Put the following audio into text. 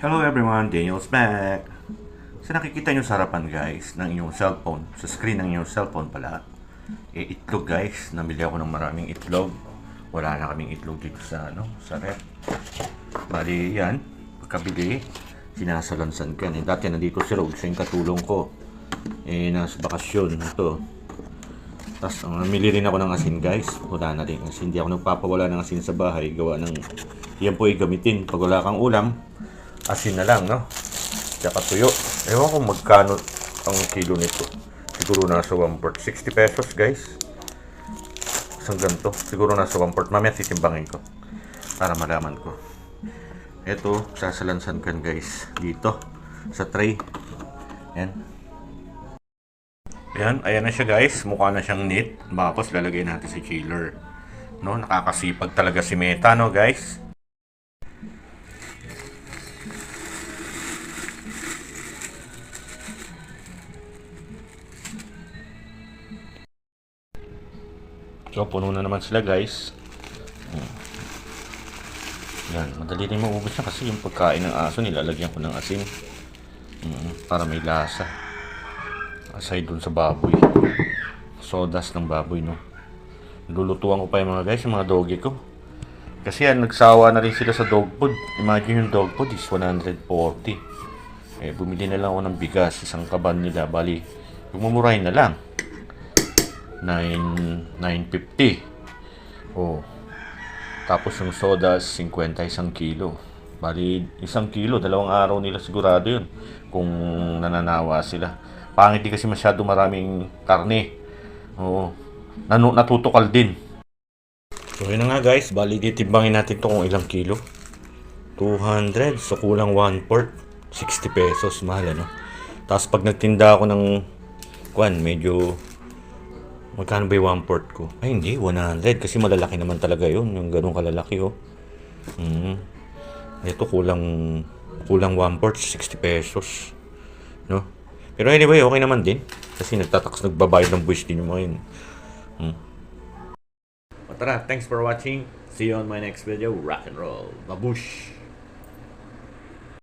Hello everyone, Daniel's back. Sa nakikita nyo sa harapan guys ng inyong cellphone, sa screen ng inyong cellphone pala, itlog guys. Namili ako ng maraming itlog. Wala na kaming itlog dito sa rep. Bali yan, pagkabili, sinasalansan ka. Dati nandito si Rog, siya yung katulong ko. Nasa bakasyon ito. Tapos namili rin ako ng asin guys. Wala na rin asin. Hindi ako nagpapawala ng asin sa bahay. Gawa ng, yan po ay gamitin pag wala kang ulam. Asin na lang, no? Tsaka tuyo. Ewan ko magkano ang kilo nito. Siguro nasa 1 port. 60 pesos, guys. Isang ganito. Siguro nasa 1 port. Mamaya titimbangin ko. Para malaman ko. Ito, sasalansan kan, guys. Dito. Sa tray. Yan. Yan. Ayan na siya, guys. Mukha na siyang neat. Tapos lalagay natin sa chiller. No? Nakakasipag talaga si Meta, no, guys? So, puno na naman sila guys. Yan, madali rin maubos na kasi yung pagkain ng aso nilalagyan ko ng asin. Para may lasa. Aside dun sa baboy. Sodas ng baboy, no. Lulutuan ko pa yung mga guys, yung mga doggy ko. Kasi yan, nagsawa na rin sila sa dog food. Imagine yung dog food is 140. Bumili na lang ako ng bigas, isang kaban nila. Bali, bumumurahin na lang. 950. Tapos yung sodas 50 isang kilo. Bali 1 kilo, 2 araw nila sigurado yun kung nananawa sila. Pangit di kasi masyado maraming karne. Natutukal din. So yun na nga guys, bali titimbangin natin to kung ilang kilo. 200, so kulang 1 port. 60 pesos, mahal ano. Tapos pag nagtinda ako ng medyo magkano ba yung 1 port ko? Ay hindi, 100 kasi malalaki naman talaga yun. Yung ganun kalalaki Ito kulang 1 port, 60 pesos. No? Pero anyway, okay naman din. Kasi nagbabayad ng buwis din yung mga yun. Tara, thanks for watching. See you on my next video. Rock and roll. Babush!